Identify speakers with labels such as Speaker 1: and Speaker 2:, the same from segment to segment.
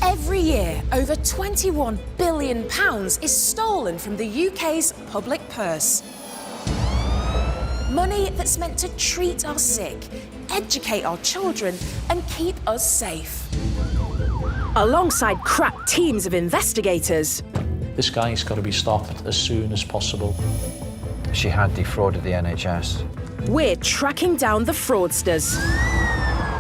Speaker 1: Every year, over £21 billion is stolen from the UK's public purse. Money that's meant to treat our sick, educate our children, and keep us safe. Alongside crack teams of investigators.
Speaker 2: This guy's got to be stopped as soon as possible.
Speaker 3: She had defrauded the NHS.
Speaker 1: We're tracking down the fraudsters,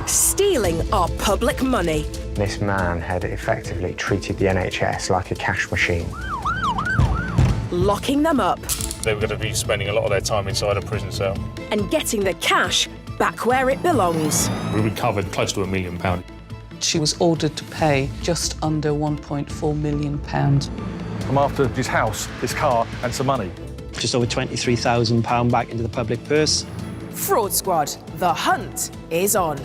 Speaker 1: stealing our public money.
Speaker 4: This man had effectively treated the NHS like a cash machine.
Speaker 1: Locking them up.
Speaker 5: They were going to be spending a lot of their time inside a prison cell.
Speaker 1: And getting the cash back where it belongs.
Speaker 5: We recovered close to £1 million.
Speaker 6: She was ordered to pay just under £1.4 million.
Speaker 7: I'm after his house, his car and some money.
Speaker 8: Just over £23,000 back into the public purse.
Speaker 1: Fraud Squad, the hunt is on.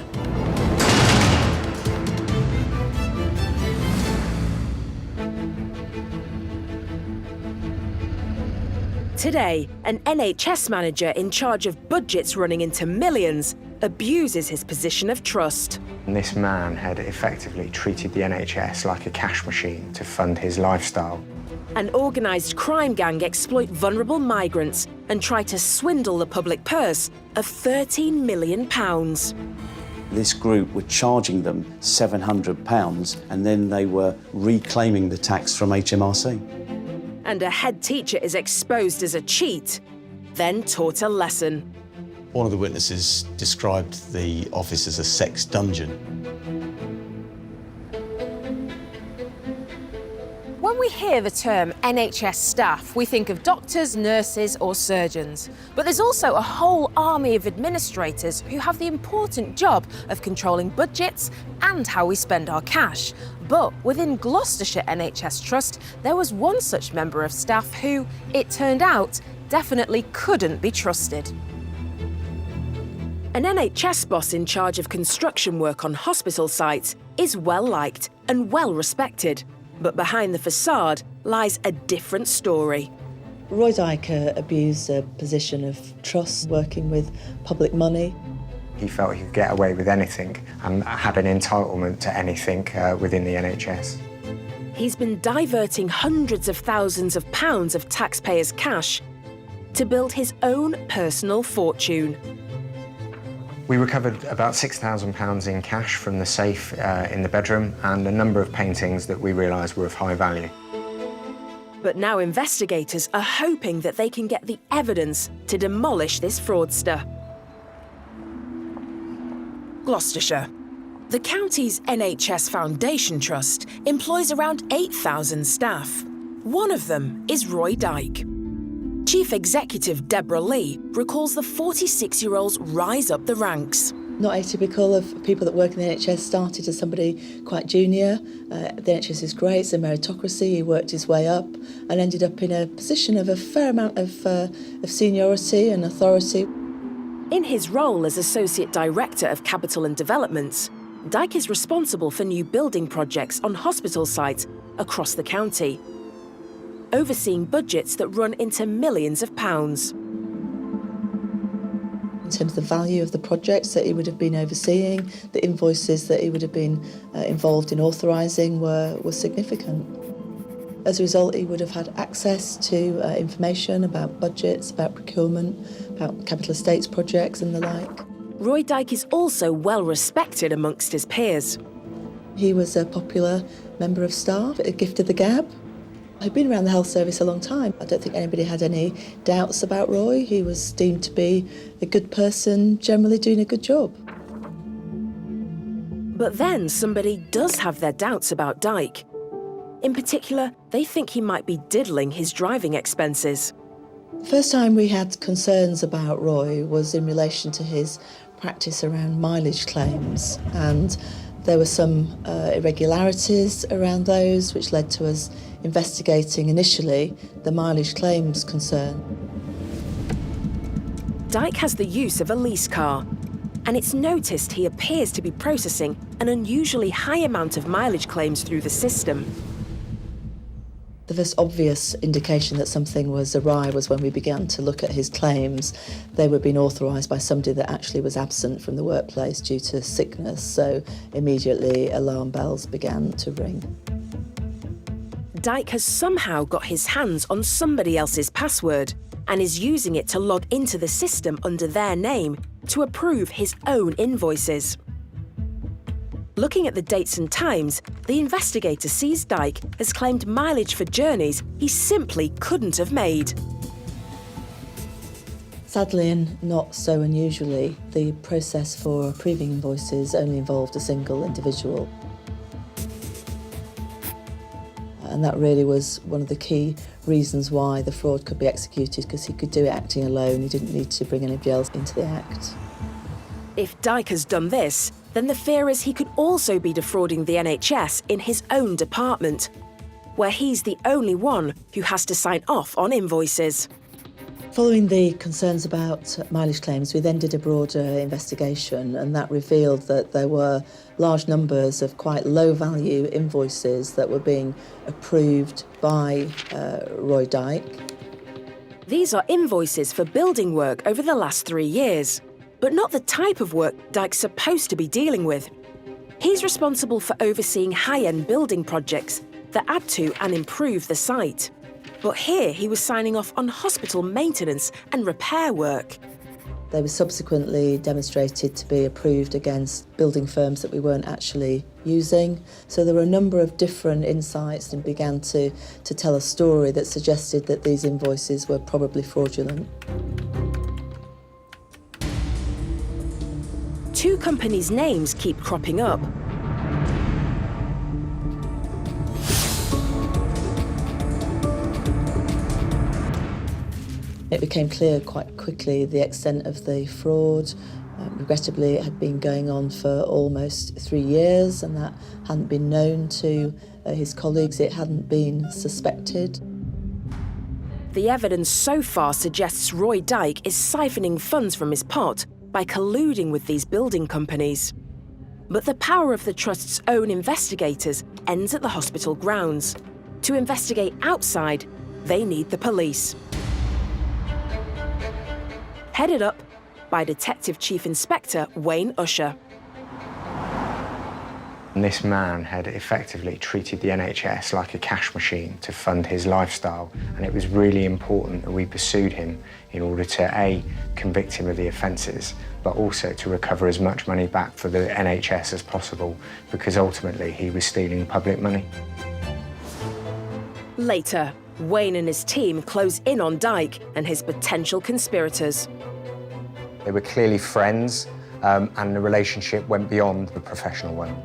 Speaker 1: Today, an NHS manager in charge of budgets running into millions abuses his position of trust.
Speaker 4: And this man had effectively treated the NHS like a cash machine to fund his lifestyle.
Speaker 1: An organised crime gang exploit vulnerable migrants and try to swindle the public purse of £13 million.
Speaker 9: This group were charging them £700 and then they were reclaiming the tax from HMRC.
Speaker 1: And a head teacher is exposed as a cheat, then taught a lesson.
Speaker 10: One of the witnesses described the office as a sex dungeon.
Speaker 1: When we hear the term NHS staff, we think of doctors, nurses or surgeons. But there's also a whole army of administrators who have the important job of controlling budgets and how we spend our cash. But within Gloucestershire NHS Trust, there was one such member of staff who, it turned out, definitely couldn't be trusted. An NHS boss in charge of construction work on hospital sites is well-liked and well-respected. But behind the facade lies a different story.
Speaker 11: Roy Dyke abused a position of trust working with public money.
Speaker 4: He felt he could get away with anything and had an entitlement to anything within the NHS.
Speaker 1: He's been diverting hundreds of thousands of pounds of taxpayers' cash to build his own personal fortune.
Speaker 4: We recovered about £6,000 in cash from the safe in the bedroom and a number of paintings that we realised were of high value.
Speaker 1: But now investigators are hoping that they can get the evidence to demolish this fraudster. Gloucestershire. The county's NHS Foundation Trust employs around 8,000 staff. One of them is Roy Dyke. Chief Executive Deborah Lee recalls the 46-year-old's rise up the ranks.
Speaker 11: Not atypical of people that work in the NHS, started as somebody quite junior. The NHS is great, it's a meritocracy. He worked his way up and ended up in a position of a fair amount of seniority and authority.
Speaker 1: In his role as Associate Director of Capital and Developments, Dyke is responsible for new building projects on hospital sites across the county, overseeing budgets that run into millions of pounds.
Speaker 11: In terms of the value of the projects that he would have been overseeing, the invoices that he would have been involved in authorising were significant. As a result, he would have had access to information about budgets, about procurement, about capital estates projects and the like.
Speaker 1: Roy Dyke is also well respected amongst his peers.
Speaker 11: He was a popular member of staff, a gift of the gab. He'd been around the health service a long time. I don't think anybody had any doubts about Roy. He was deemed to be a good person, generally doing a good job.
Speaker 1: But then somebody does have their doubts about Dyke. In particular, they think he might be diddling his driving expenses.
Speaker 11: First time we had concerns about Roy was in relation to his practice around mileage claims, and there were some irregularities around those which led to us investigating initially the mileage claims concern.
Speaker 1: Dyke has the use of a lease car, and it's noticed he appears to be processing an unusually high amount of mileage claims through the system.
Speaker 11: The first obvious indication that something was awry was when we began to look at his claims. They were being authorised by somebody that actually was absent from the workplace due to sickness, so immediately alarm bells began to ring.
Speaker 1: Dyke has somehow got his hands on somebody else's password and is using it to log into the system under their name to approve his own invoices. Looking at the dates and times, the investigator sees Dyke has claimed mileage for journeys he simply couldn't have made.
Speaker 11: Sadly, and not so unusually, the process for approving invoices only involved a single individual. And that really was one of the key reasons why the fraud could be executed, because he could do it acting alone. He didn't need to bring anybody else into the act.
Speaker 1: If Dyke has done this, then the fear is he could also be defrauding the NHS in his own department, where he's the only one who has to sign off on invoices.
Speaker 11: Following the concerns about mileage claims, we then did a broader investigation, and that revealed that there were large numbers of quite low-value invoices that were being approved by Roy Dyke.
Speaker 1: These are invoices for building work over the last 3 years, but not the type of work Dyke's supposed to be dealing with. He's responsible for overseeing high-end building projects that add to and improve the site. But here he was signing off on hospital maintenance and repair work.
Speaker 11: They were subsequently demonstrated to be approved against building firms that we weren't actually using. So there were a number of different insights and began to tell a story that suggested that these invoices were probably fraudulent.
Speaker 1: Two companies' names keep cropping up.
Speaker 11: It became clear quite quickly the extent of the fraud. Regrettably, it had been going on for almost 3 years, and that hadn't been known to his colleagues. It hadn't been suspected.
Speaker 1: The evidence so far suggests Roy Dyke is siphoning funds from his pot by colluding with these building companies. But the power of the Trust's own investigators ends at the hospital grounds. To investigate outside, they need the police. Headed up by Detective Chief Inspector Wayne Usher.
Speaker 4: And this man had effectively treated the NHS like a cash machine to fund his lifestyle, and it was really important that we pursued him in order to A, convict him of the offences, but also to recover as much money back for the NHS as possible, because ultimately he was stealing public money.
Speaker 1: Later, Wayne and his team close in on Dyke and his potential conspirators.
Speaker 4: They were clearly friends, and the relationship went beyond the professional one.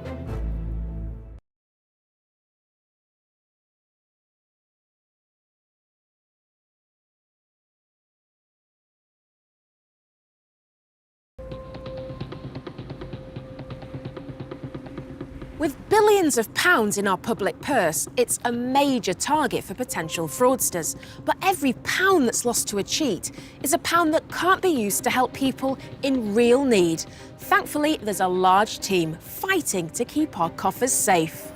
Speaker 1: With billions of pounds in our public purse, it's a major target for potential fraudsters. But every pound that's lost to a cheat is a pound that can't be used to help people in real need. Thankfully, there's a large team fighting to keep our coffers safe.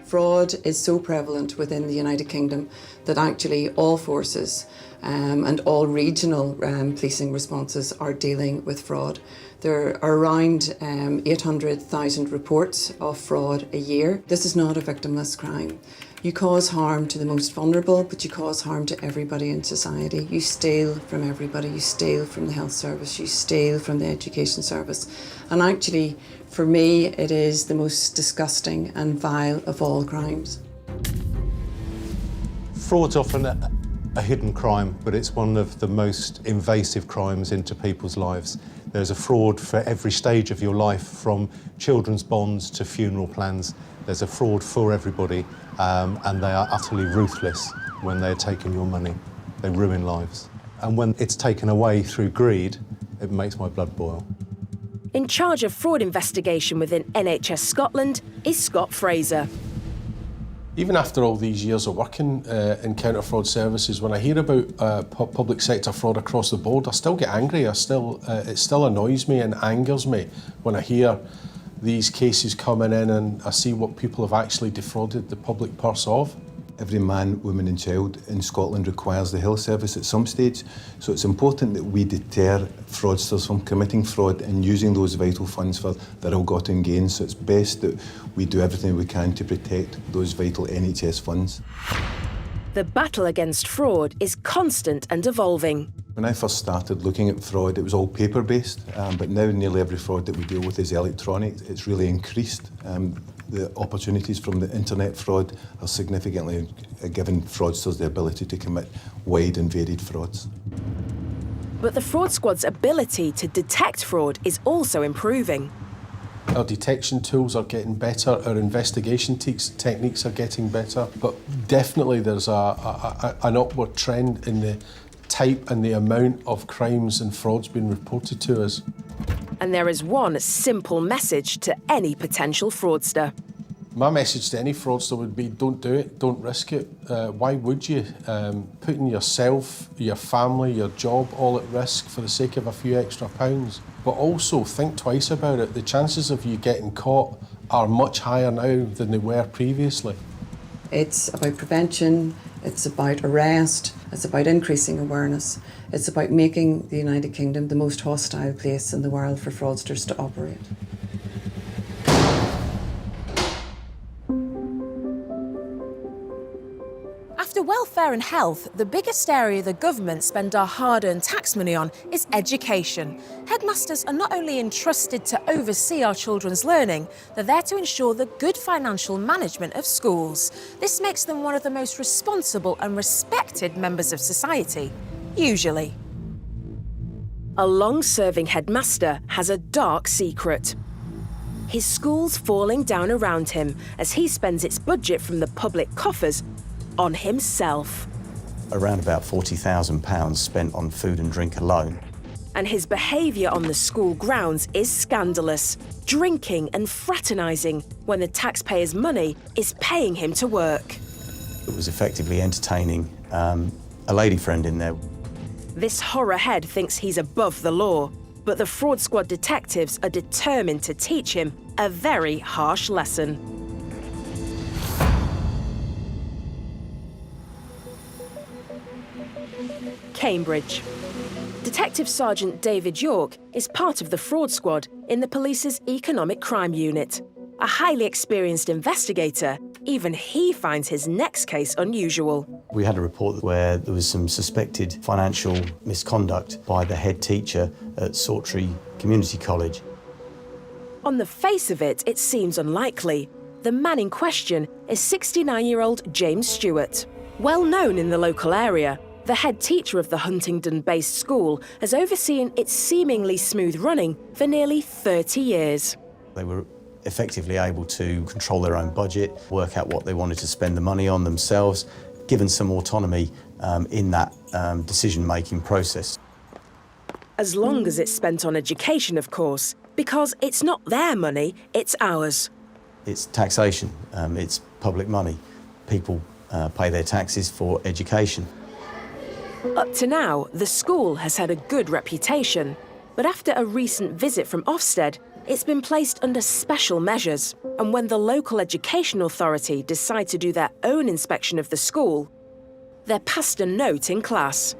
Speaker 12: Fraud is so prevalent within the United Kingdom that actually all forces and all regional policing responses are dealing with fraud. There are around 800,000 reports of fraud a year. This is not a victimless crime. You cause harm to the most vulnerable, but you cause harm to everybody in society. You steal from everybody. You steal from the health service. You steal from the education service. And actually, for me, it is the most disgusting and vile of all crimes.
Speaker 10: Fraud's often a hidden crime, but it's one of the most invasive crimes into people's lives. There's a fraud for every stage of your life, from children's bonds to funeral plans. There's a fraud for everybody, and they are utterly ruthless when they're taking your money. They ruin lives. And when it's taken away through greed, it makes my blood boil.
Speaker 1: In charge of fraud investigation within NHS Scotland is Scott Fraser.
Speaker 13: Even after all these years of working in counter-fraud services, when I hear about public sector fraud across the board, I still get angry. It still annoys me and angers me when I hear these cases coming in and I see what people have actually defrauded the public purse of.
Speaker 14: Every man, woman and child in Scotland requires the health service at some stage, so it's important that we deter fraudsters from committing fraud and using those vital funds for their ill-gotten gains, so it's best that we do everything we can to protect those vital NHS funds.
Speaker 1: The battle against fraud is constant and evolving.
Speaker 14: When I first started looking at fraud, it was all paper-based, but now nearly every fraud that we deal with is electronic. It's really increased. The opportunities from the internet fraud are significantly given fraudsters the ability to commit wide and varied frauds.
Speaker 1: But the fraud squad's ability to detect fraud is also improving.
Speaker 13: Our detection tools are getting better, our investigation techniques are getting better, but definitely there's an upward trend in the type and the amount of crimes and frauds being reported to us.
Speaker 1: And there is one simple message to any potential fraudster.
Speaker 13: My message to any fraudster would be, don't do it, don't risk it. Why would you? Putting yourself, your family, your job all at risk for the sake of a few extra pounds. But also think twice about it. The chances of you getting caught are much higher now than they were previously.
Speaker 12: It's about prevention, it's about arrest, it's about increasing awareness, it's about making the United Kingdom the most hostile place in the world for fraudsters to operate.
Speaker 1: After welfare and health, the biggest area the government spend our hard-earned tax money on is education. Headmasters are not only entrusted to oversee our children's learning, they're there to ensure the good financial management of schools. This makes them one of the most responsible and respected members of society, usually. A long-serving headmaster has a dark secret. His school's falling down around him as he spends its budget from the public coffers on himself.
Speaker 9: Around about £40,000 spent on food and drink alone.
Speaker 1: And his behaviour on the school grounds is scandalous, drinking and fraternising when the taxpayers' money is paying him to work.
Speaker 9: It was effectively entertaining a lady friend in there.
Speaker 1: This horror head thinks he's above the law, but the fraud squad detectives are determined to teach him a very harsh lesson. Cambridge. Detective Sergeant David York is part of the fraud squad in the police's economic crime unit. A highly experienced investigator, even he finds his next case unusual.
Speaker 9: We had a report where there was some suspected financial misconduct by the head teacher at Sawtry Community College.
Speaker 1: On the face of it, it seems unlikely. The man in question is 69-year-old James Stewart. Well known in the local area, the head teacher of the Huntingdon-based school has overseen its seemingly smooth running for nearly 30 years.
Speaker 9: They were effectively able to control their own budget, work out what they wanted to spend the money on themselves, given some autonomy in that decision-making process.
Speaker 1: As long as it's spent on education, of course, because it's not their money, it's ours.
Speaker 9: It's taxation, it's public money. People pay their taxes for education.
Speaker 1: Up to now, the school has had a good reputation, but after a recent visit from Ofsted, it's been placed under special measures, and when the local education authority decide to do their own inspection of the school, they're passed a note in class.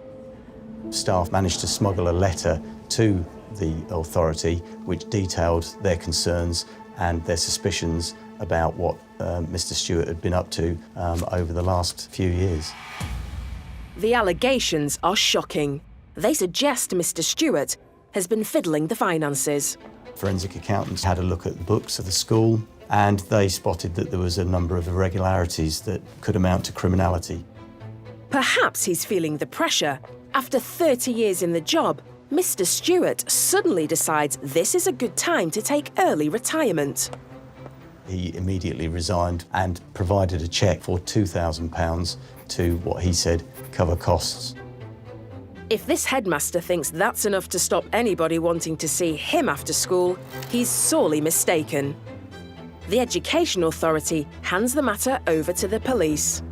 Speaker 9: Staff managed to smuggle a letter to the authority which detailed their concerns and their suspicions about what Mr. Stewart had been up to over the last few years.
Speaker 1: The allegations are shocking. They suggest Mr. Stewart has been fiddling the finances.
Speaker 9: Forensic accountants had a look at the books of the school and they spotted that there was a number of irregularities that could amount to criminality.
Speaker 1: Perhaps he's feeling the pressure. After 30 years in the job, Mr. Stewart suddenly decides this is a good time to take early retirement.
Speaker 9: He immediately resigned and provided a cheque for £2,000 to what he said cover costs.
Speaker 1: If this headmaster thinks that's enough to stop anybody wanting to see him after school, he's sorely mistaken. The Education Authority hands the matter over to the police.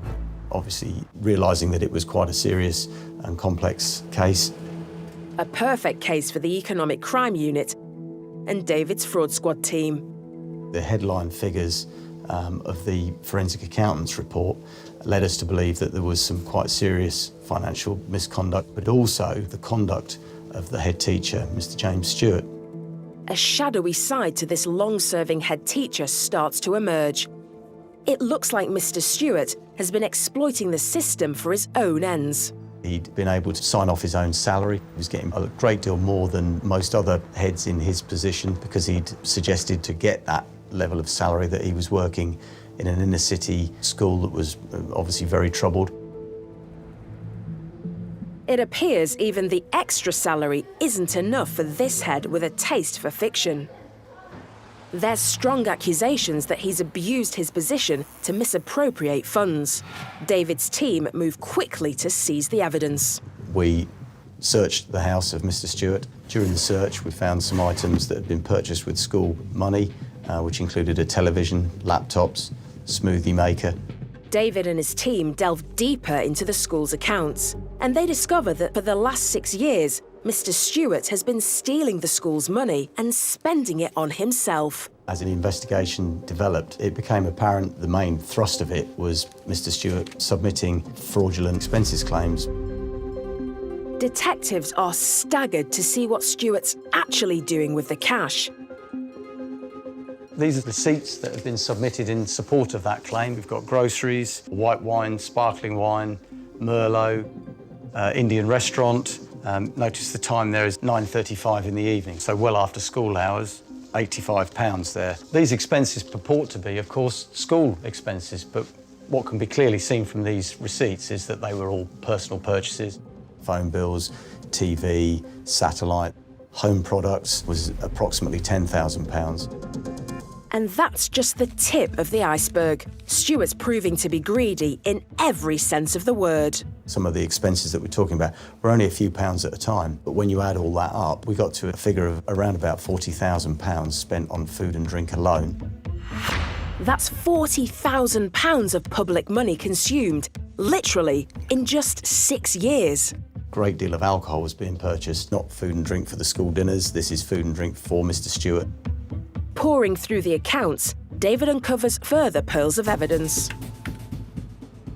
Speaker 9: Obviously, realising that it was quite a serious and complex case.
Speaker 1: A perfect case for the Economic Crime Unit and David's fraud squad team.
Speaker 9: The headline figures of the forensic accountant's report led us to believe that there was some quite serious financial misconduct, but also the conduct of the head teacher, Mr. James Stewart.
Speaker 1: A shadowy side to this long-serving head teacher starts to emerge. It looks like Mr. Stewart has been exploiting the system for his own ends.
Speaker 9: He'd been able to sign off his own salary. He was getting a great deal more than most other heads in his position because he'd suggested to get that level of salary that he was working in an inner city school that was obviously very troubled.
Speaker 1: It appears even the extra salary isn't enough for this head with a taste for fiction. There's strong accusations that he's abused his position to misappropriate funds. David's team move quickly to seize the evidence.
Speaker 9: We searched the house of Mr. Stewart. During the search, we found some items that had been purchased with school money, which included a television, laptops, smoothie maker.
Speaker 1: David and his team delve deeper into the school's accounts, and they discover that for the last 6 years, Mr. Stewart has been stealing the school's money and spending it on himself.
Speaker 9: As an investigation developed, it became apparent the main thrust of it was Mr. Stewart submitting fraudulent expenses claims.
Speaker 1: Detectives are staggered to see what Stewart's actually doing with the cash.
Speaker 9: These are receipts that have been submitted in support of that claim. We've got groceries, white wine, sparkling wine, Merlot, Indian restaurant. Notice the time there is 9:35 in the evening, so well after school hours, £85 there. These expenses purport to be, of course, school expenses, but what can be clearly seen from these receipts is that they were all personal purchases. Phone bills, TV, satellite, home products was approximately £10,000.
Speaker 1: And that's just the tip of the iceberg. Stewart's proving to be greedy in every sense of the word.
Speaker 9: Some of the expenses that we're talking about were only a few pounds at a time, but when you add all that up, we got to a figure of around about £40,000 spent on food and drink alone.
Speaker 1: That's £40,000 of public money consumed, literally, in just 6 years.
Speaker 9: A great deal of alcohol was being purchased, not food and drink for the school dinners. This is food and drink for Mr. Stewart.
Speaker 1: Poring through the accounts, David uncovers further pearls of evidence.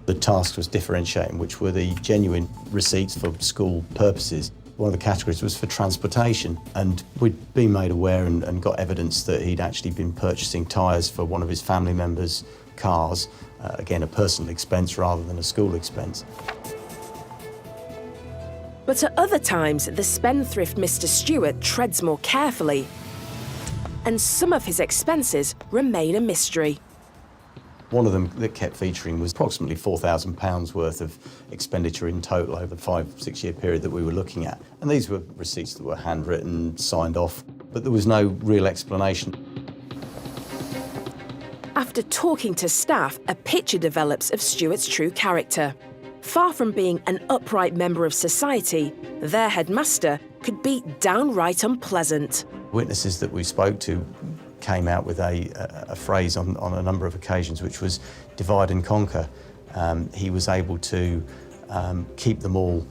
Speaker 9: The task was differentiating which were the genuine receipts for school purposes. One of the categories was for transportation, and we'd been made aware and got evidence that he'd actually been purchasing tyres for one of his family members' cars, again a personal expense rather than a school expense.
Speaker 1: But at other times, the spendthrift Mr. Stewart treads more carefully, and some of his expenses remain a mystery.
Speaker 9: One of them that kept featuring was approximately £4,000 worth of expenditure in total over the 5-6 year period that we were looking at. And these were receipts that were handwritten, signed off, but there was no real explanation.
Speaker 1: After talking to staff, a picture develops of Stewart's true character. Far from being an upright member of society, their headmaster could be downright unpleasant.
Speaker 9: Witnesses that we spoke to came out with a phrase on a number of occasions, which was divide and conquer. He was able to keep them all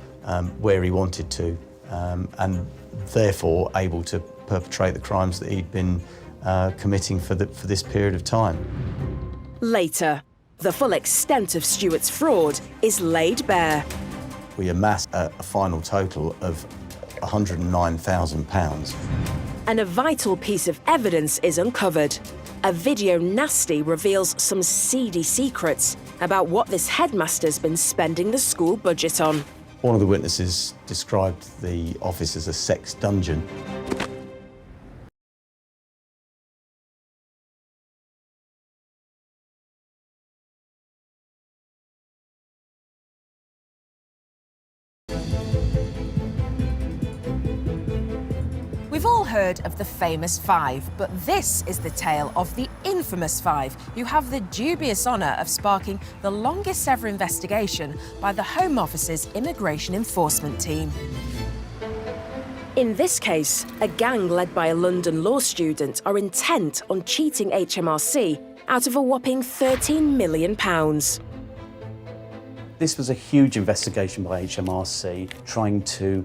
Speaker 9: where he wanted to, and therefore able to perpetrate the crimes that he'd been committing for this period of time.
Speaker 1: Later, the full extent of Stewart's fraud is laid bare.
Speaker 9: We amassed a final total of £109,000.
Speaker 1: And a vital piece of evidence is uncovered. A video nasty reveals some seedy secrets about what this headmaster's been spending the school budget on.
Speaker 9: One of the witnesses described the office as a sex dungeon.
Speaker 1: We've all heard of the famous five, but this is the tale of the infamous five, who have the dubious honour of sparking the longest ever investigation by the Home Office's Immigration Enforcement Team. In this case, a gang led by a London law student are intent on cheating HMRC out of a whopping £13 million.
Speaker 8: This was a huge investigation by HMRC trying to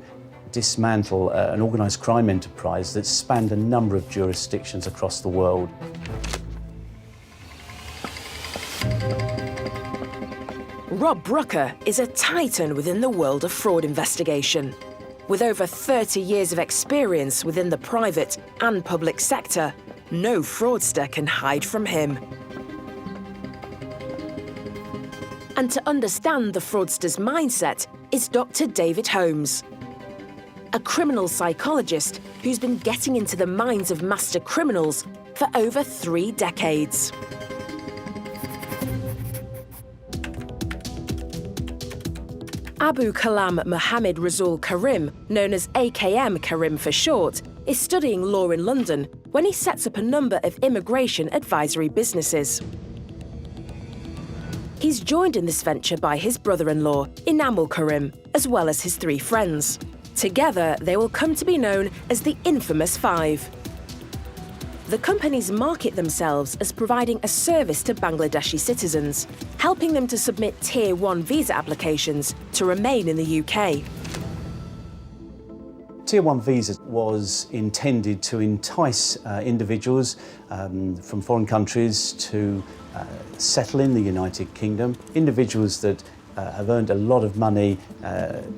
Speaker 8: dismantle an organised crime enterprise that spanned a number of jurisdictions across the world.
Speaker 1: Rob Brooker is a titan within the world of fraud investigation. With over 30 years of experience within the private and public sector, no fraudster can hide from him. And to understand the fraudster's mindset is Dr. David Holmes, a criminal psychologist who's been getting into the minds of master criminals for over 3 decades. Abu Kalam Mohammed Rasul Karim, known as AKM Karim for short, is studying law in London when he sets up a number of immigration advisory businesses. He's joined in this venture by his brother-in-law, Inamul Karim, as well as his 3 friends. Together, they will come to be known as the infamous 5. The companies market themselves as providing a service to Bangladeshi citizens, helping them to submit Tier 1 visa applications to remain in the UK.
Speaker 8: Tier 1 visa was intended to entice individuals from foreign countries to settle in the United Kingdom, individuals that have earned a lot of money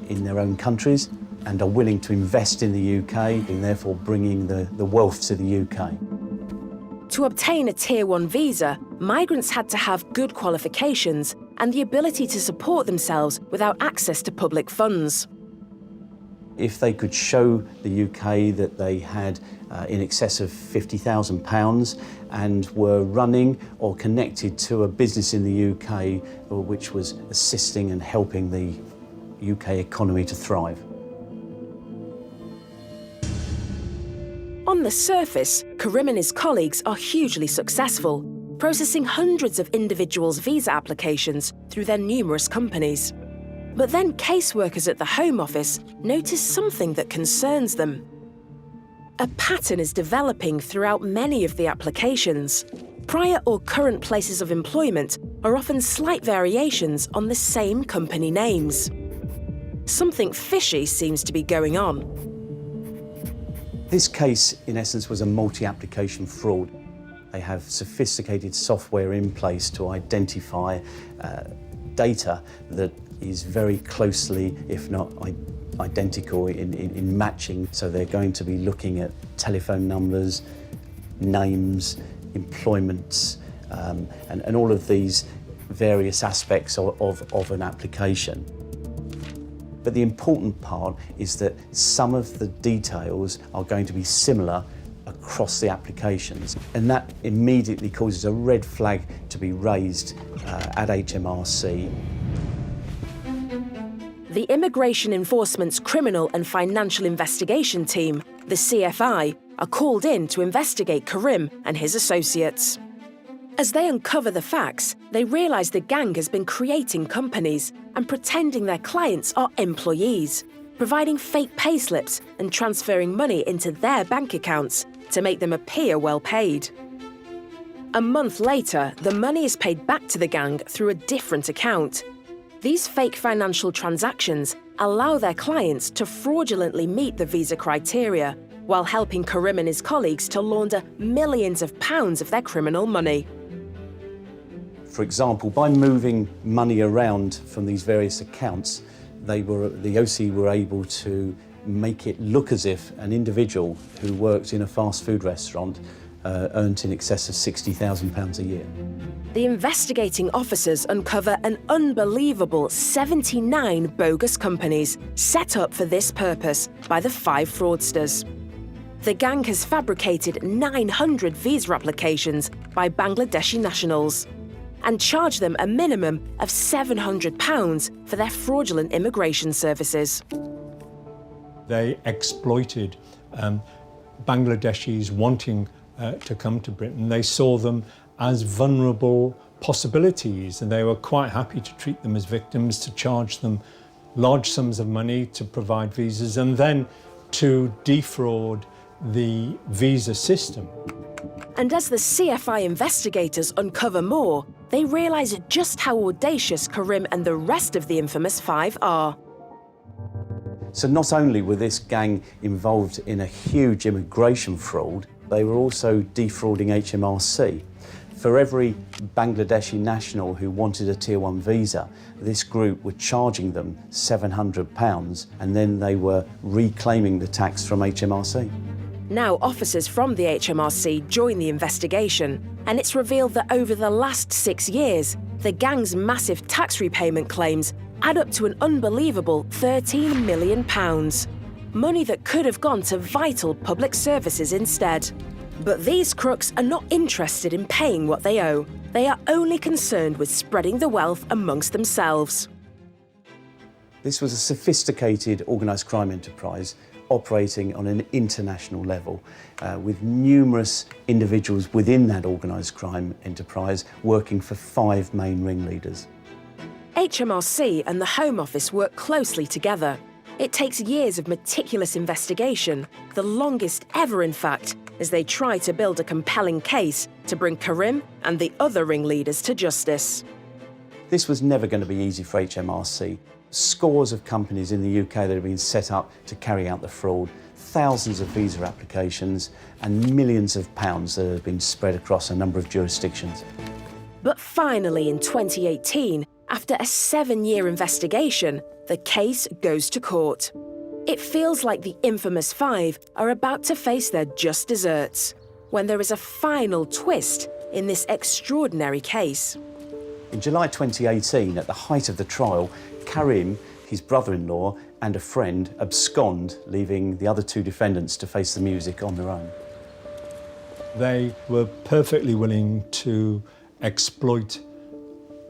Speaker 8: in their own countries and are willing to invest in the UK and therefore bringing the wealth to the UK.
Speaker 1: To obtain a Tier 1 visa, migrants had to have good qualifications and the ability to support themselves without access to public funds.
Speaker 8: If they could show the UK that they had in excess of £50,000 and were running or connected to a business in the UK which was assisting and helping the UK economy to thrive.
Speaker 1: On the surface, Karim and his colleagues are hugely successful, processing hundreds of individuals' visa applications through their numerous companies. But then caseworkers at the Home Office notice something that concerns them. A pattern is developing throughout many of the applications. Prior or current places of employment are often slight variations on the same company names. Something fishy seems to be going on.
Speaker 8: This case, in essence, was a multi-application fraud. They have sophisticated software in place to identify data that is very closely, if not identical, in matching. So they're going to be looking at telephone numbers, names, employments, and all of these various aspects of an application. But the important part is that some of the details are going to be similar across the applications, and that immediately causes a red flag to be raised at HMRC.
Speaker 1: The Immigration Enforcement's Criminal and Financial Investigation Team, the CFI, are called in to investigate Karim and his associates. As they uncover the facts, they realise the gang has been creating companies and pretending their clients are employees, providing fake payslips and transferring money into their bank accounts to make them appear well paid. A month later, the money is paid back to the gang through a different account. These fake financial transactions allow their clients to fraudulently meet the visa criteria, while helping Karim and his colleagues to launder millions of pounds of their criminal money.
Speaker 8: For example, by moving money around from these various accounts, the OC were able to make it look as if an individual who worked in a fast food restaurant earned in excess of £60,000 a year.
Speaker 1: The investigating officers uncover an unbelievable 79 bogus companies set up for this purpose by the 5 fraudsters. The gang has fabricated 900 visa applications by Bangladeshi nationals and charged them a minimum of £700 for their fraudulent immigration services.
Speaker 15: They exploited Bangladeshis wanting to come to Britain. They saw them as vulnerable possibilities, and they were quite happy to treat them as victims, to charge them large sums of money to provide visas, and then to defraud the visa system.
Speaker 1: And as the CFI investigators uncover more, they realise just how audacious Karim and the rest of the infamous 5 are.
Speaker 8: So not only were this gang involved in a huge immigration fraud, they were also defrauding HMRC. For every Bangladeshi national who wanted a Tier 1 visa, this group were charging them £700 and then they were reclaiming the tax from HMRC.
Speaker 1: Now officers from the HMRC join the investigation, and it's revealed that over the last 6 years, the gang's massive tax repayment claims add up to an unbelievable £13 million. Money that could have gone to vital public services instead. But these crooks are not interested in paying what they owe. They are only concerned with spreading the wealth amongst themselves.
Speaker 8: This was a sophisticated organised crime enterprise operating on an international level, with numerous individuals within that organised crime enterprise working for 5 main ringleaders.
Speaker 1: HMRC and the Home Office work closely together. It takes years of meticulous investigation, the longest ever in fact, as they try to build a compelling case to bring Karim and the other ringleaders to justice.
Speaker 8: This was never going to be easy for HMRC. Scores of companies in the UK that have been set up to carry out the fraud, thousands of visa applications and millions of pounds that have been spread across a number of jurisdictions.
Speaker 1: But finally in 2018, after a 7-year investigation, the case goes to court. It feels like the infamous 5 are about to face their just desserts, when there is a final twist in this extraordinary case.
Speaker 8: In July 2018, at the height of the trial, Karim, his brother-in-law and a friend abscond, leaving the other 2 defendants to face the music on their own.
Speaker 15: They were perfectly willing to exploit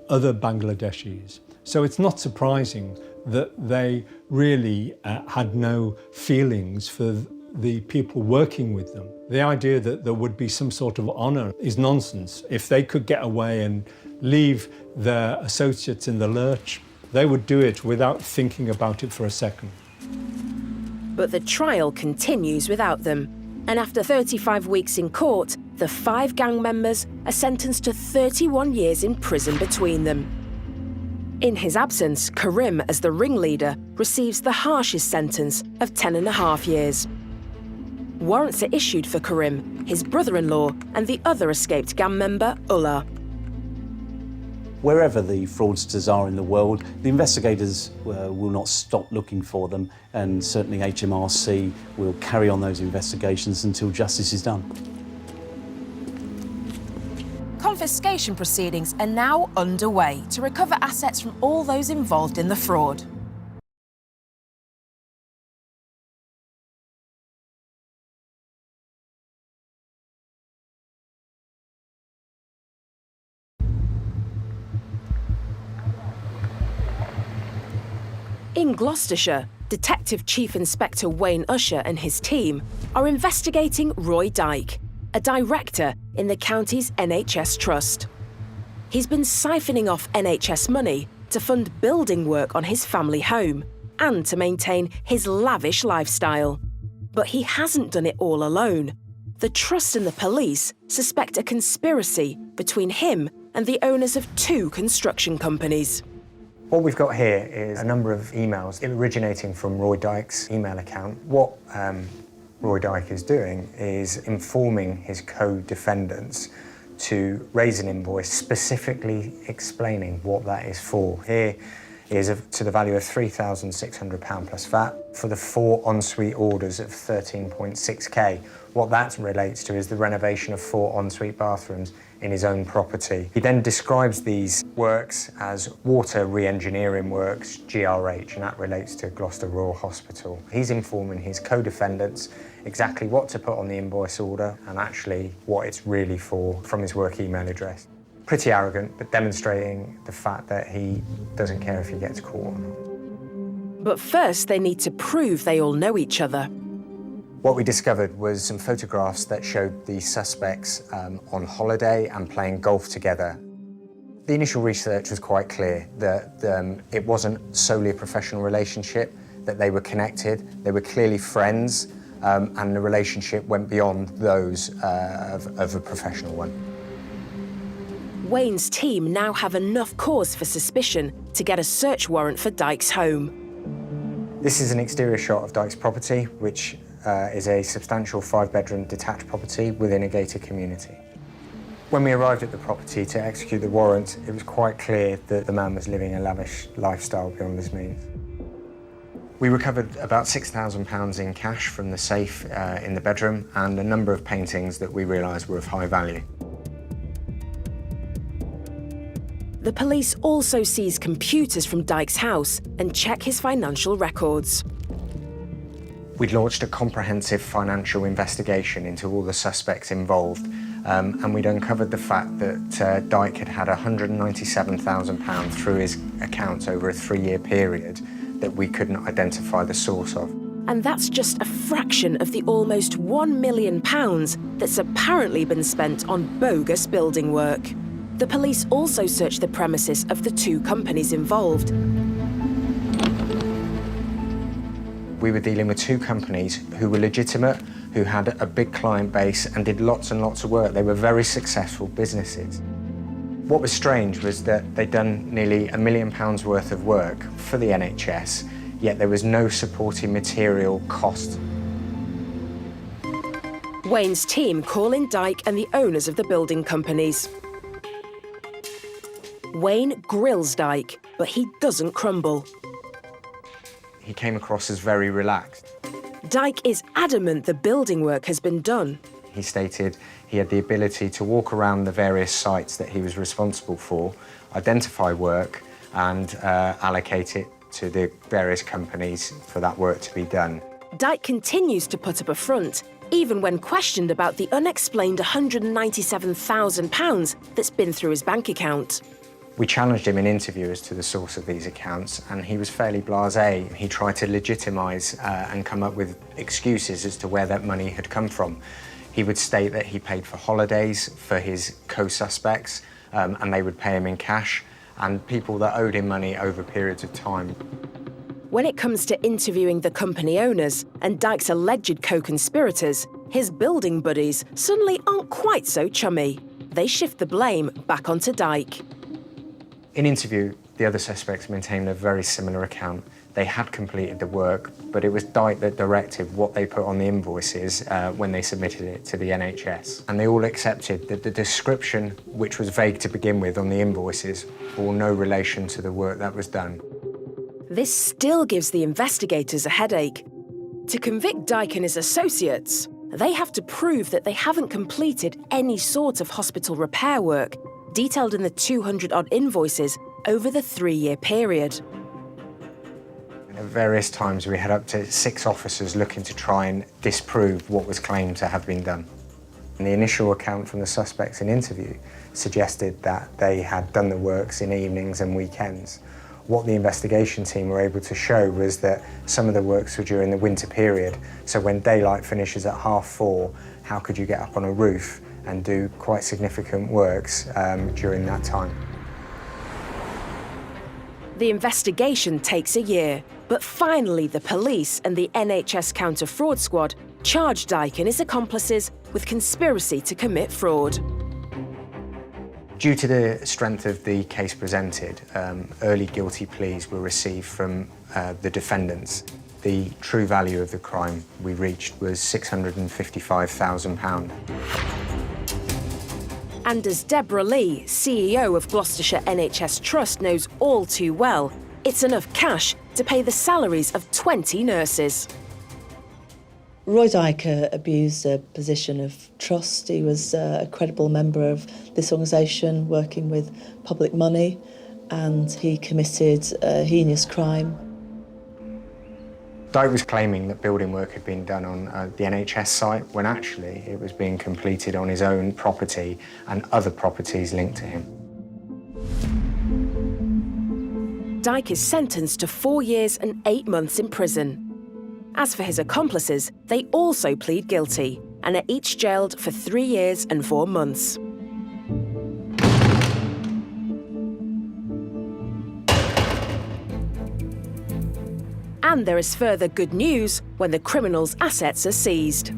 Speaker 15: other Bangladeshis. So it's not surprising that they really had no feelings for the people working with them. The idea that there would be some sort of honour is nonsense. If they could get away and leave their associates in the lurch, they would do it without thinking about it for a second.
Speaker 1: But the trial continues without them, and after 35 weeks in court, the 5 gang members are sentenced to 31 years in prison between them. In his absence, Karim, as the ringleader, receives the harshest sentence of 10.5 years. Warrants are issued for Karim, his brother-in-law, and the other escaped gang member, Ullah.
Speaker 8: Wherever the fraudsters are in the world, the investigators will not stop looking for them, and certainly HMRC will carry on those investigations until justice is done.
Speaker 1: Confiscation proceedings are now underway to recover assets from all those involved in the fraud. In Gloucestershire, Detective Chief Inspector Wayne Usher and his team are investigating Roy Dyke, a director in the county's NHS trust. He's been siphoning off NHS money to fund building work on his family home and to maintain his lavish lifestyle. But he hasn't done it all alone. The trust and the police suspect a conspiracy between him and the owners of 2 construction companies.
Speaker 4: What we've got here is a number of emails originating from Roy Dyke's email account. What Roy Dyke is doing is informing his co-defendants to raise an invoice specifically explaining what that is for. Here is to the value of £3,600 plus VAT for the 4 ensuite orders of 13.6k. What that relates to is the renovation of 4 ensuite bathrooms in his own property. He then describes these works as water re-engineering works, GRH, and that relates to Gloucester Royal Hospital. He's informing his co-defendants exactly what to put on the invoice order and actually what it's really for from his work email address. Pretty arrogant, but demonstrating the fact that he doesn't care if he gets caught or not.
Speaker 1: But first, they need to prove they all know each other.
Speaker 4: What we discovered was some photographs that showed the suspects on holiday and playing golf together. The initial research was quite clear that it wasn't solely a professional relationship, that they were connected, they were clearly friends, and the relationship went beyond those of a professional one.
Speaker 1: Wayne's team now have enough cause for suspicion to get a search warrant for Dyke's home.
Speaker 4: This is an exterior shot of Dyke's property, which is a substantial 5-bedroom detached property within a gated community. When we arrived at the property to execute the warrant, it was quite clear that the man was living a lavish lifestyle beyond his means. We recovered about £6,000 in cash from the safe in the bedroom and a number of paintings that we realised were of high value.
Speaker 1: The police also seize computers from Dyke's house and check his financial records.
Speaker 4: We'd launched a comprehensive financial investigation into all the suspects involved, and we'd uncovered the fact that Dyke had had £197,000 through his accounts over a 3-year period that we couldn't identify the source of.
Speaker 1: And that's just a fraction of the almost £1 million that's apparently been spent on bogus building work. The police also searched the premises of the 2 companies involved.
Speaker 4: We were dealing with 2 companies who were legitimate, who had a big client base and did lots and lots of work. They were very successful businesses. What was strange was that they'd done nearly £1 million worth of work for the NHS, yet there was no supporting material cost.
Speaker 1: Wayne's team call in Dyke and the owners of the building companies. Wayne grills Dyke, but he doesn't crumble.
Speaker 4: He came across as very relaxed.
Speaker 1: Dyke is adamant the building work has been done.
Speaker 4: He stated he had the ability to walk around the various sites that he was responsible for, identify work and allocate it to the various companies for that work to be done.
Speaker 1: Dyke continues to put up a front, even when questioned about the unexplained £197,000 that's been through his bank account.
Speaker 4: We challenged him in interview as to the source of these accounts, and he was fairly blasé. He tried to legitimise and come up with excuses as to where that money had come from. He would state that he paid for holidays for his co-suspects, and they would pay him in cash, and people that owed him money over periods of time.
Speaker 1: When it comes to interviewing the company owners and Dyke's alleged co-conspirators, his building buddies suddenly aren't quite so chummy. They shift the blame back onto Dyke.
Speaker 4: In interview, the other suspects maintained a very similar account. They had completed the work, but it was Dyke that directed what they put on the invoices when they submitted it to the NHS. And they all accepted that the description, which was vague to begin with on the invoices, bore no relation to the work that was done.
Speaker 1: This still gives the investigators a headache. To convict Dyke and his associates, they have to prove that they haven't completed any sort of hospital repair work, detailed in the 200-odd invoices over the 3-year period.
Speaker 4: At various times we had up to 6 officers looking to try and disprove what was claimed to have been done. And the initial account from the suspects in interview suggested that they had done the works in evenings and weekends. What the investigation team were able to show was that some of the works were during the winter period, so when daylight finishes at 4:30, how could you get up on a roof and do quite significant works during that time?
Speaker 1: The investigation takes a year, but finally the police and the NHS counter-fraud squad charge Dyke and his accomplices with conspiracy to commit fraud.
Speaker 4: Due to the strength of the case presented, early guilty pleas were received from the defendants. The true value of the crime we reached was £655,000.
Speaker 1: And as Deborah Lee, CEO of Gloucestershire NHS Trust, knows all too well, it's enough cash to pay the salaries of 20 nurses.
Speaker 11: Roy Dyke abused a position of trust. He was a credible member of this organisation working with public money, and he committed a heinous crime.
Speaker 4: Dyke was claiming that building work had been done on the NHS site, when actually it was being completed on his own property and other properties linked to him.
Speaker 1: Dyke is sentenced to 4 years and 8 months in prison. As for his accomplices, they also plead guilty and are each jailed for 3 years and 4 months. And there is further good news when the criminals' assets are seized.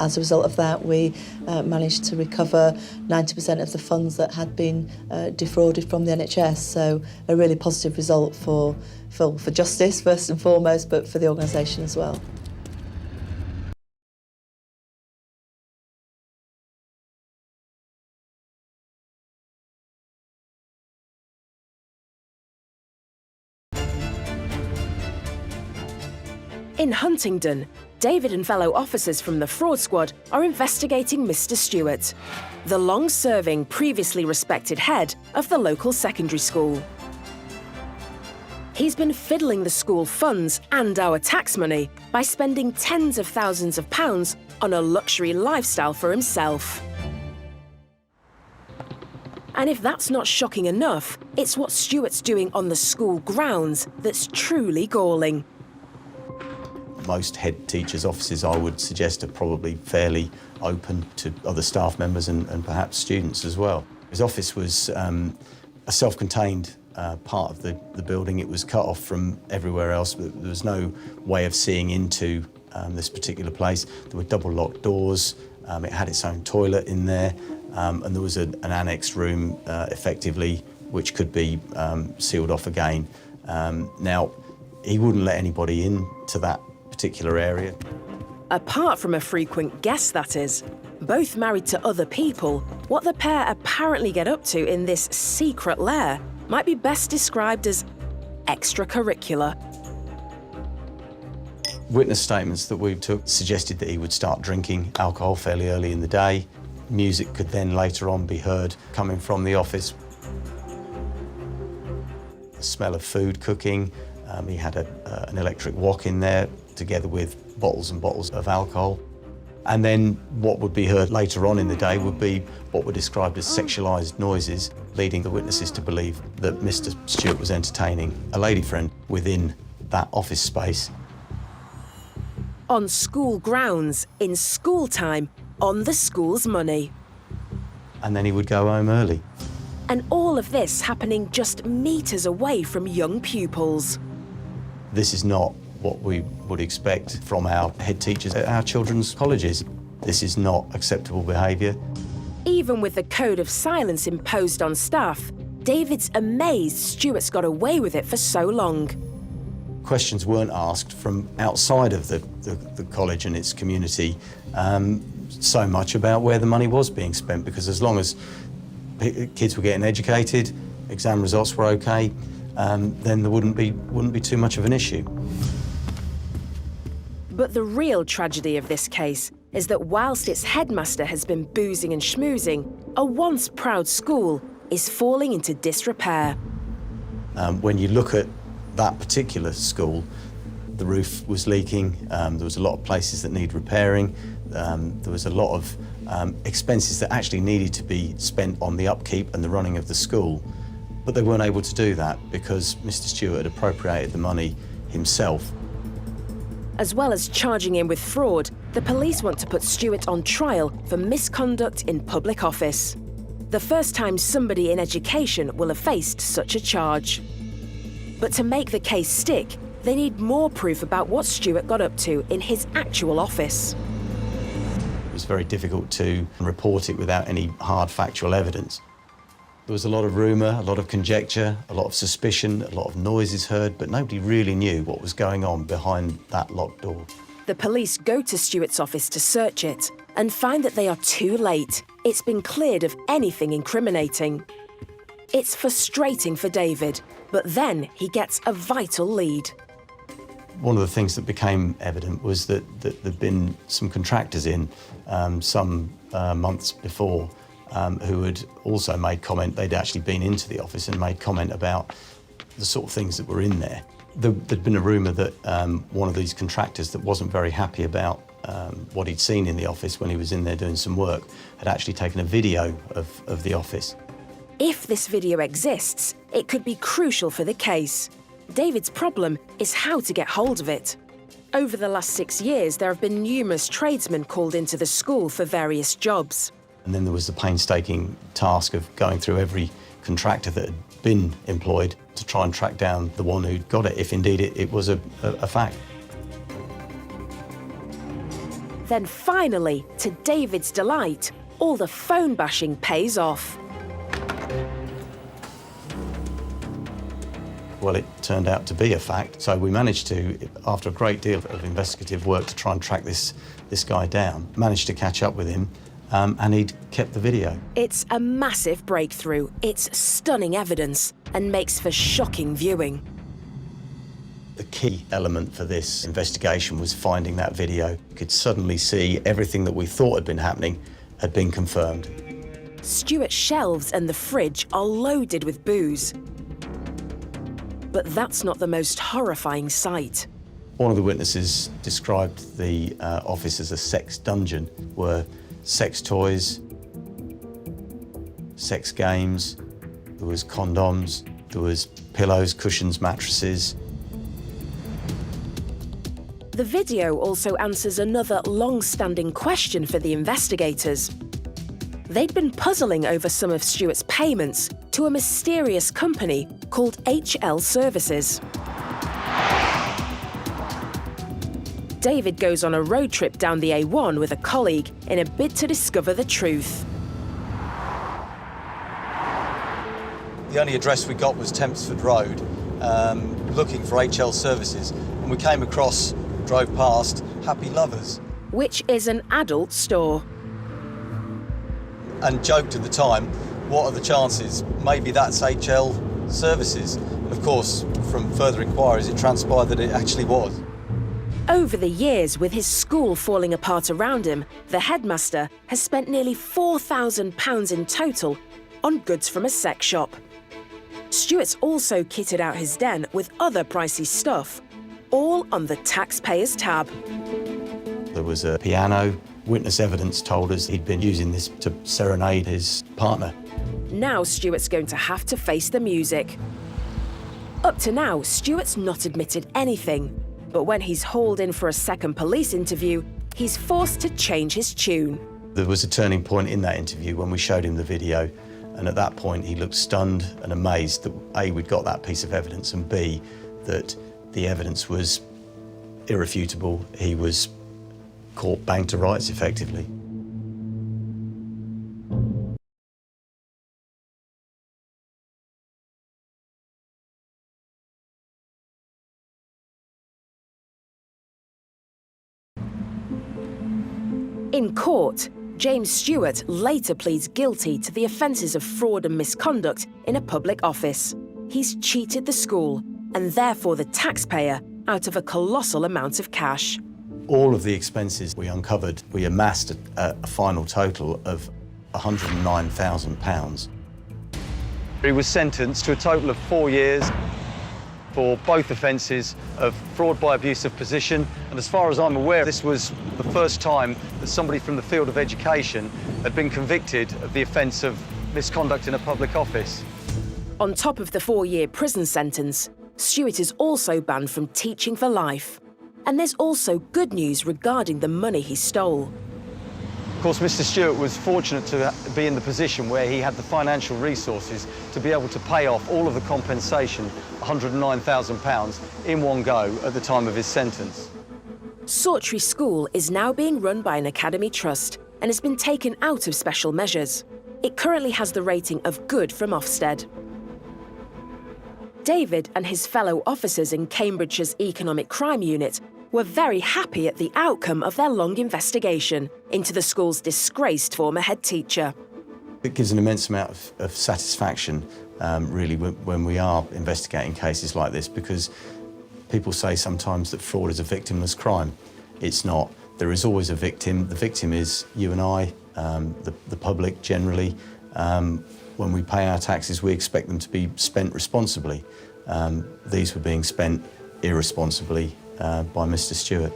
Speaker 11: As a result of that, we managed to recover 90% of the funds that had been defrauded from the NHS. So a really positive result for justice, first and foremost, but for the organisation as well.
Speaker 1: In Huntingdon, David and fellow officers from the fraud squad are investigating Mr. Stewart, the long-serving, previously respected head of the local secondary school. He's been fiddling the school funds and our tax money by spending tens of thousands of pounds on a luxury lifestyle for himself. And if that's not shocking enough, it's what Stewart's doing on the school grounds that's truly galling.
Speaker 9: Most head teachers' offices, I would suggest, are probably fairly open to other staff members and perhaps students as well. His office was a self-contained part of the building. It was cut off from everywhere else, but there was no way of seeing into this particular place. There were double locked doors, it had its own toilet in there, and there was an annexed room effectively which could be sealed off again. Now, he wouldn't let anybody into that particular area.
Speaker 1: Apart from a frequent guest, that is. Both married to other people, what the pair apparently get up to in this secret lair might be best described as extracurricular.
Speaker 9: Witness statements that we took suggested that he would start drinking alcohol fairly early in the day. Music could then later on be heard coming from the office. The smell of food cooking. He had an electric wok in there, together with bottles and bottles of alcohol. And then what would be heard later on in the day would be what were described as sexualised noises, leading the witnesses to believe that Mr. Stewart was entertaining a lady friend within that office space.
Speaker 1: On school grounds, in school time, on the school's money.
Speaker 9: And then he would go home early.
Speaker 1: And all of this happening just metres away from young pupils.
Speaker 9: This is not what we would expect from our head teachers at our children's colleges. This is not acceptable behaviour.
Speaker 1: Even with the code of silence imposed on staff, David's amazed Stewart's got away with it for so long.
Speaker 9: Questions weren't asked from outside of the college and its community so much about where the money was being spent, because as long as kids were getting educated, exam results were okay, then there wouldn't be too much of an issue.
Speaker 1: But the real tragedy of this case is that whilst its headmaster has been boozing and schmoozing, a once proud school is falling into disrepair.
Speaker 9: When you look at that particular school, the roof was leaking, there was a lot of places that need repairing, there was a lot of expenses that actually needed to be spent on the upkeep and the running of the school. But they weren't able to do that because Mr. Stewart had appropriated the money himself.
Speaker 1: As well as charging him with fraud, the police want to put Stewart on trial for misconduct in public office. The first time somebody in education will have faced such a charge. But to make the case stick, they need more proof about what Stewart got up to in his actual office.
Speaker 9: It was very difficult to report it without any hard factual evidence. There was a lot of rumour, a lot of conjecture, a lot of suspicion, a lot of noises heard, but nobody really knew what was going on behind that locked door.
Speaker 1: The police go to Stewart's office to search it and find that they are too late. It's been cleared of anything incriminating. It's frustrating for David, but then he gets a vital lead.
Speaker 9: One of the things that became evident was that there'd been some contractors in some months before who had also made comment. They'd actually been into the office and made comment about the sort of things that were in there. There'd been a rumour that one of these contractors that wasn't very happy about what he'd seen in the office when he was in there doing some work had actually taken a video of the office.
Speaker 1: If this video exists, it could be crucial for the case. David's problem is how to get hold of it. Over the last 6 years, there have been numerous tradesmen called into the school for various jobs.
Speaker 9: And then there was the painstaking task of going through every contractor that had been employed to try and track down the one who'd got it, if indeed it was a fact.
Speaker 1: Then finally, to David's delight, all the phone bashing pays off.
Speaker 9: Well, it turned out to be a fact, so we managed to, after a great deal of investigative work to try and track this guy down, managed to catch up with him, and he'd kept the video.
Speaker 1: It's a massive breakthrough. It's stunning evidence and makes for shocking viewing.
Speaker 9: The key element for this investigation was finding that video. You could suddenly see everything that we thought had been happening had been confirmed.
Speaker 1: Stuart's shelves and the fridge are loaded with booze. But that's not the most horrifying sight.
Speaker 9: One of the witnesses described the office as a sex dungeon, where sex toys, sex games, there was condoms, there was pillows, cushions, mattresses.
Speaker 1: The video also answers another long-standing question for the investigators. They'd been puzzling over some of Stuart's payments to a mysterious company called HL Services. David goes on a road trip down the A1 with a colleague in a bid to discover the truth.
Speaker 9: The only address we got was Tempsford Road, looking for HL Services, and we came across, drove past, Happy Lovers.
Speaker 1: Which is an adult store.
Speaker 9: And joked at the time, what are the chances? Maybe that's HL Services. And of course, from further inquiries, it transpired that it actually was.
Speaker 1: Over the years, with his school falling apart around him, the headmaster has spent nearly £4,000 in total on goods from a sex shop. Stuart's also kitted out his den with other pricey stuff, all on the taxpayer's tab.
Speaker 9: There was a piano. Witness evidence told us he'd been using this to serenade his partner.
Speaker 1: Now Stuart's going to have to face the music. Up to now, Stuart's not admitted anything, but when he's hauled in for a second police interview, he's forced to change his tune.
Speaker 9: There was a turning point in that interview when we showed him the video, and at that point he looked stunned and amazed that A, we'd got that piece of evidence, and B, that the evidence was irrefutable. He was caught bang to rights, effectively.
Speaker 1: In court, James Stewart later pleads guilty to the offences of fraud and misconduct in a public office. He's cheated the school, and therefore the taxpayer, out of a colossal amount of cash.
Speaker 9: All of the expenses we uncovered, we amassed a final total of £109,000. He was sentenced to a total of 4 years for both offences of fraud by abuse of position, and as far as I'm aware, this was the first time that somebody from the field of education had been convicted of the offence of misconduct in a public office.
Speaker 1: On top of the 4-year prison sentence, Stewart is also banned from teaching for life. And there's also good news regarding the money he stole.
Speaker 9: Of course, Mr. Stewart was fortunate to be in the position where he had the financial resources to be able to pay off all of the compensation, £109,000, in one go at the time of his sentence.
Speaker 1: Sawtry School is now being run by an academy trust and has been taken out of special measures. It currently has the rating of good from Ofsted. David and his fellow officers in Cambridgeshire's Economic Crime Unit were very happy at the outcome of their long investigation into the school's disgraced former head teacher.
Speaker 9: It gives an immense amount of satisfaction, really, when we are investigating cases like this, because people say sometimes that fraud is a victimless crime. It's not. There is always a victim. The victim is you and I, the public generally. When we pay our taxes, we expect them to be spent responsibly. These were being spent irresponsibly by Mr. Stewart.